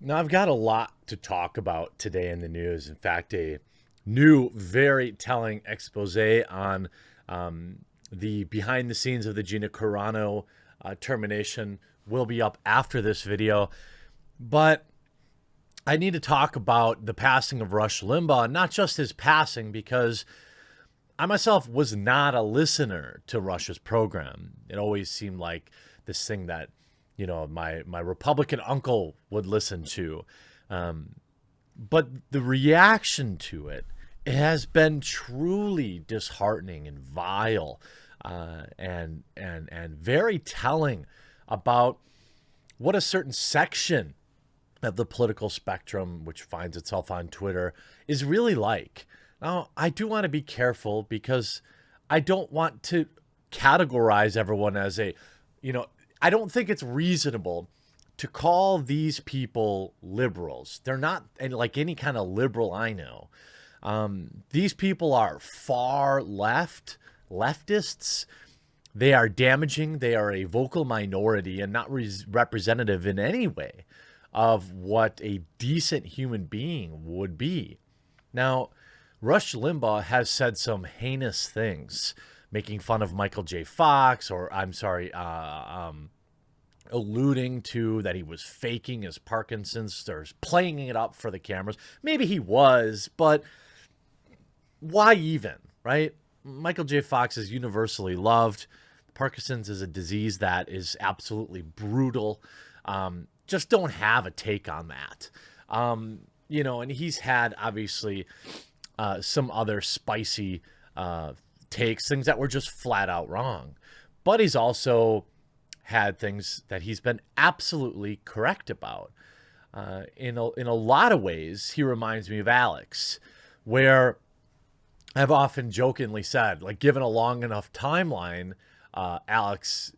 Now, I've got a lot to talk about today in the news. In fact, a new, very telling expose on the behind the scenes of the Gina Carano termination will be up after this video. But I need to talk about the passing of Rush Limbaugh, not just his passing, because I myself was not a listener to Rush's program. It always seemed like this thing that, my Republican uncle would listen to. Um, but the reaction to it has been truly disheartening and vile, and very telling about what a certain section of the political spectrum, which finds itself on Twitter, is really like. Now, I do want to be careful because I don't want to categorize everyone as I don't think it's reasonable to call these people liberals. They're not like any kind of liberal I know. These people are far leftists. They are damaging. They are a vocal minority and not representative in any way of what a decent human being would be. Now, Rush Limbaugh has said some heinous things, making fun of Michael J. Fox, or alluding to that he was faking his Parkinson's or playing it up for the cameras. Maybe he was, but why even, right? Michael J. Fox is universally loved. Parkinson's is a disease that is absolutely brutal. Just don't have a take on that. And he's had obviously some other spicy takes, things that were just flat out wrong. But he's also had things that he's been absolutely correct about. In a lot of ways, he reminds me of Alex, where I've often jokingly said, like, given a long enough timeline, Alex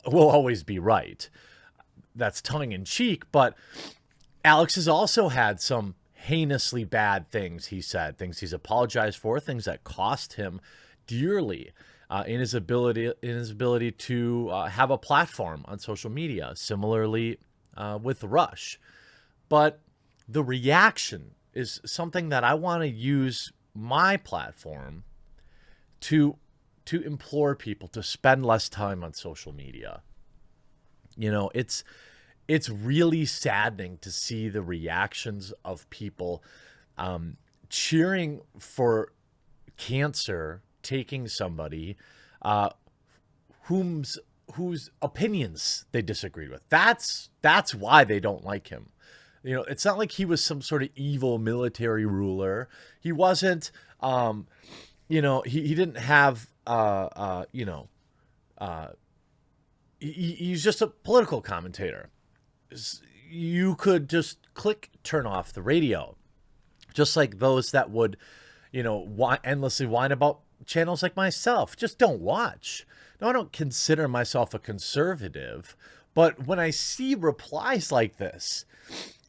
will always be right. That's tongue in cheek, but Alex has also had some heinously bad things he said, things he's apologized for, things that cost him dearly in his ability to have a platform on social media. Similarly, with Rush, but the reaction is something that I want to use my platform to implore people to spend less time on social media. It's really saddening to see the reactions of people cheering for cancer taking somebody whose opinions they disagreed with. That's why they don't like him. It's not like he was some sort of evil military ruler. He wasn't. He didn't have. He's just a political commentator. You could just turn off the radio, just like those that would, endlessly whine about channels like myself. Just don't watch. Now, I don't consider myself a conservative, but when I see replies like this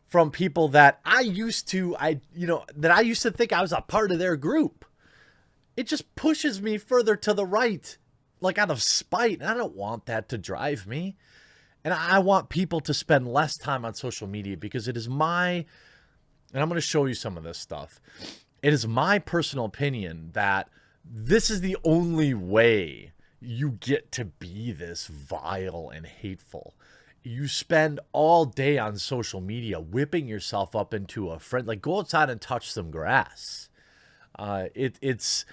from people that I used to think I was a part of their group, it just pushes me further to the right, like out of spite. And I don't want that to drive me. And I want people to spend less time on social media because it is and I'm going to show you some of this stuff. It is my personal opinion that this is the only way you get to be this vile and hateful. You spend all day on social media whipping yourself up into a friend. Like, go outside and touch some grass. It's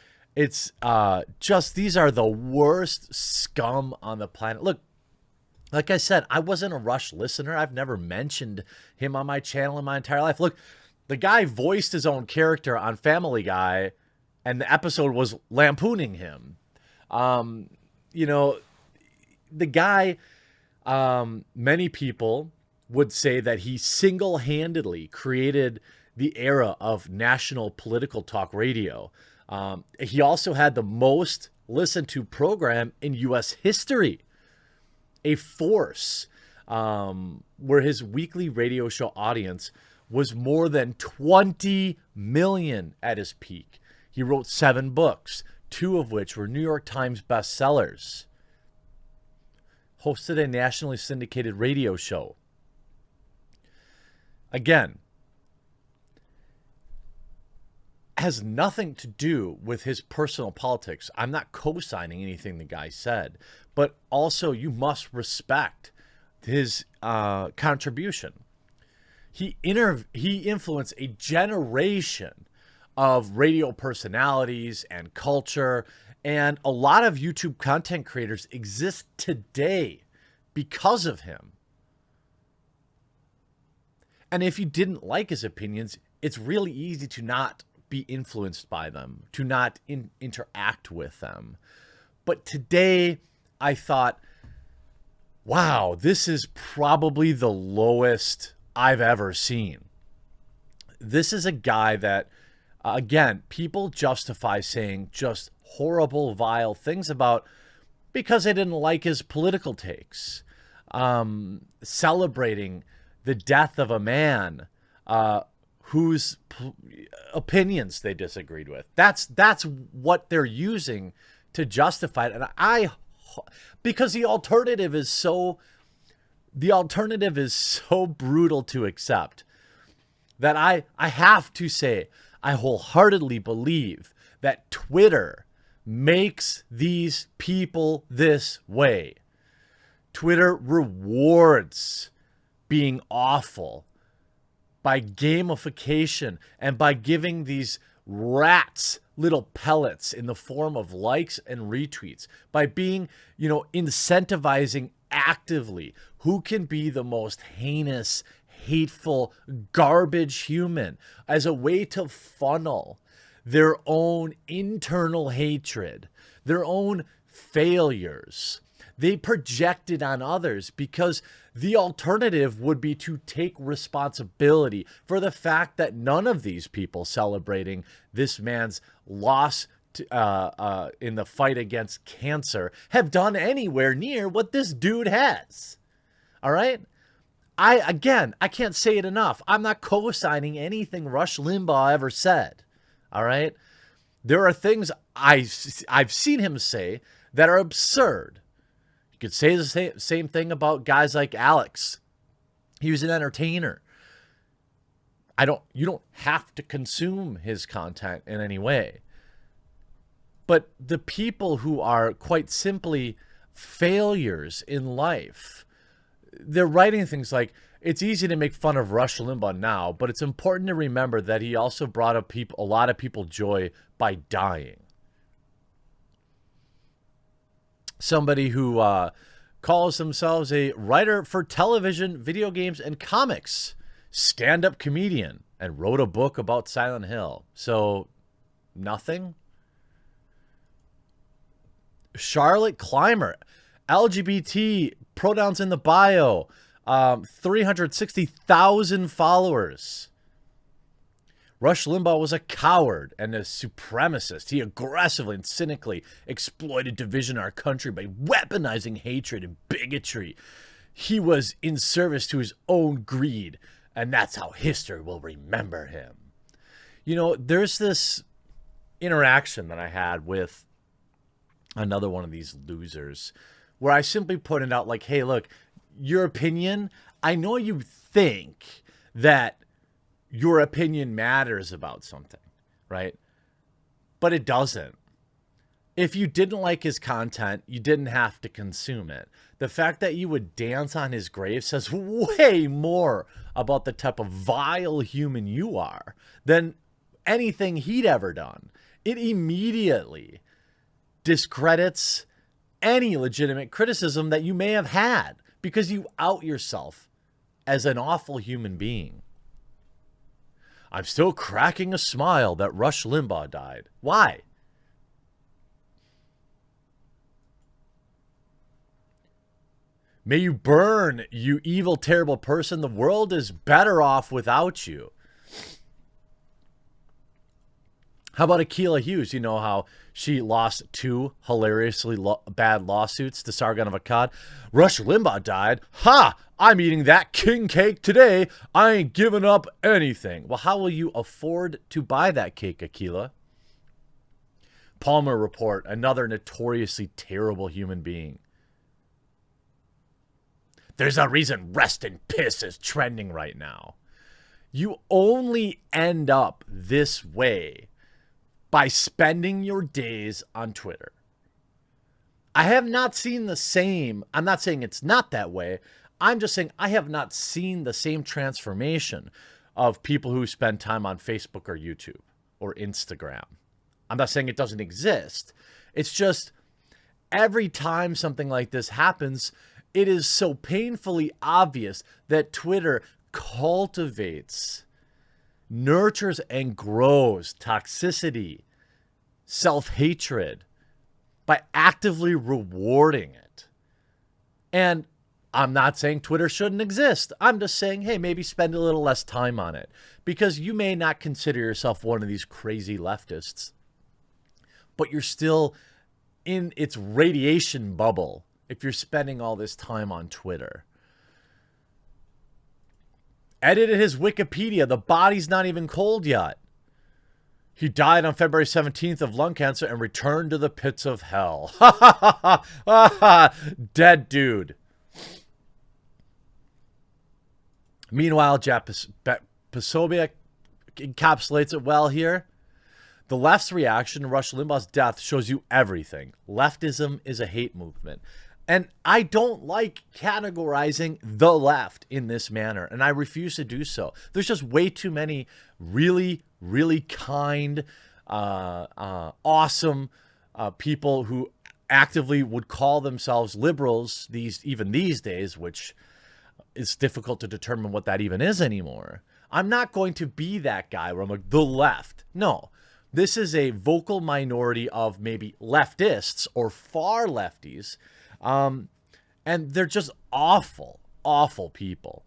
just, these are the worst scum on the planet. Look, like I said, I wasn't a Rush listener. I've never mentioned him on my channel in my entire life. Look, the guy voiced his own character on Family Guy, and the episode was lampooning him. The guy, many people would say that he single-handedly created the era of national political talk radio. He also had the most listened to program in U.S. history. A force, where his weekly radio show audience was more than 20 million at his peak. He wrote 7 books, 2 of which were New York Times bestsellers. Hosted a nationally syndicated radio show. again, has nothing to do with his personal politics. I'm not co-signing anything the guy said, but also you must respect his contribution. He influenced a generation of radio personalities and culture, and a lot of YouTube content creators exist today because of him. And if you didn't like his opinions, it's really easy to not be influenced by them, to not interact with them. But today I thought, wow, this is probably the lowest I've ever seen. This is a guy that, again, people justify saying just horrible, vile things about because they didn't like his political takes. Celebrating the death of a man whose opinions they disagreed with. That's what they're using to justify it. And because the alternative is so brutal to accept that I have to say, I wholeheartedly believe that Twitter makes these people this way. Twitter rewards being awful by gamification and by giving these rats little pellets in the form of likes and retweets, by being, incentivizing actively who can be the most heinous, hateful, garbage human as a way to funnel their own internal hatred, their own failures. They project it on others because the alternative would be to take responsibility for the fact that none of these people celebrating this man's loss in the fight against cancer have done anywhere near what this dude has. All right? I can't say it enough. I'm not co-signing anything Rush Limbaugh ever said. All right? There are things I've seen him say that are absurd. You could say the same thing about guys like Alex. He was an entertainer. You don't have to consume his content in any way. But the people who are quite simply failures in life, they're writing things like, it's easy to make fun of Rush Limbaugh now, but it's important to remember that he also brought a lot of people joy by dying. Somebody who calls themselves a writer for television, video games, and comics, stand-up comedian, and wrote a book about Silent Hill. So, nothing? Charlotte Clymer, LGBT, pronouns in the bio, 360,000 followers. Rush Limbaugh was a coward and a supremacist. He aggressively and cynically exploited division in our country by weaponizing hatred and bigotry. He was in service to his own greed, and that's how history will remember him. There's this interaction that I had with another one of these losers where I simply pointed out, like, hey, look, your opinion, I know you think that your opinion matters about something, right? But it doesn't. If you didn't like his content, you didn't have to consume it. The fact that you would dance on his grave says way more about the type of vile human you are than anything he'd ever done. It immediately discredits any legitimate criticism that you may have had because you out yourself as an awful human being. I'm still cracking a smile that Rush Limbaugh died. Why? May you burn, you evil, terrible person. The world is better off without you. How about Akilah Hughes? You know how she lost 2 hilariously bad lawsuits to Sargon of Akkad? Rush Limbaugh died. Ha! I'm eating that king cake today. I ain't giving up anything. Well, how will you afford to buy that cake, Akilah? Palmer Report, another notoriously terrible human being. There's a reason Rest in Piss is trending right now. You only end up this way by spending your days on Twitter. I have not seen the same. I'm not saying it's not that way. I'm just saying I have not seen the same transformation of people who spend time on Facebook or YouTube or Instagram. I'm not saying it doesn't exist. It's just every time something like this happens, it is so painfully obvious that Twitter cultivates, nurtures, and grows toxicity, self-hatred by actively rewarding it. And I'm not saying Twitter shouldn't exist. I'm just saying, hey, maybe spend a little less time on it, because you may not consider yourself one of these crazy leftists, but you're still in its radiation bubble if you're spending all this time on Twitter. Edited his Wikipedia. The body's not even cold yet. He died on February 17th of lung cancer and returned to the pits of hell. Dead dude. Meanwhile, Posobiec encapsulates it well here. The left's reaction to Rush Limbaugh's death shows you everything. Leftism is a hate movement. And I don't like categorizing the left in this manner, and I refuse to do so. There's just way too many really, really kind, awesome people who actively would call themselves liberals even these days, which is difficult to determine what that even is anymore. I'm not going to be that guy where I'm like, the left. No, this is a vocal minority of maybe leftists or far lefties. And they're just awful, awful people.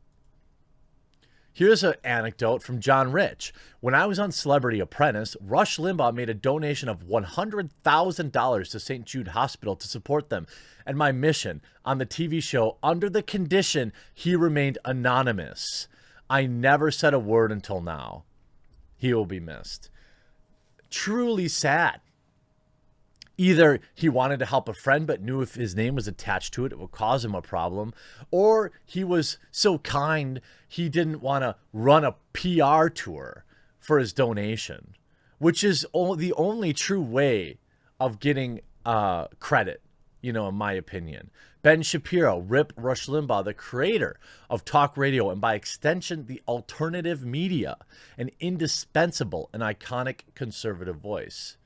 Here's an anecdote from John Rich. When I was on Celebrity Apprentice, Rush Limbaugh made a donation of $100,000 to St. Jude Hospital to support them and my mission on the TV show under the condition he remained anonymous. I never said a word until now. He will be missed. Truly sad. Either he wanted to help a friend but knew if his name was attached to it, it would cause him a problem, or he was so kind he didn't want to run a PR tour for his donation, which is the only true way of getting credit, in my opinion. Ben Shapiro, Rip Rush Limbaugh, the creator of talk radio and by extension the alternative media, an indispensable and iconic conservative voice.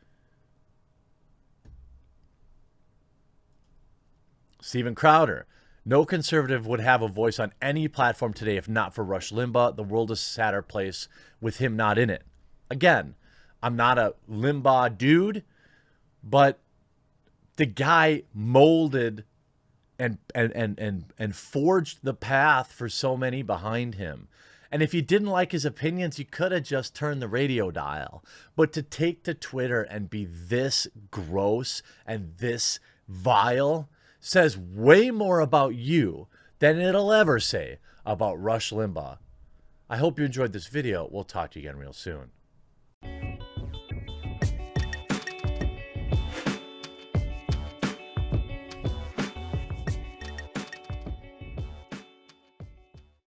Steven Crowder, no conservative would have a voice on any platform today if not for Rush Limbaugh. The world is a sadder place with him not in it. Again, I'm not a Limbaugh dude, but the guy molded and forged the path for so many behind him. And if you didn't like his opinions, you could have just turned the radio dial. But to take to Twitter and be this gross and this vile says way more about you than it'll ever say about Rush Limbaugh. I hope you enjoyed this video. We'll talk to you again real soon.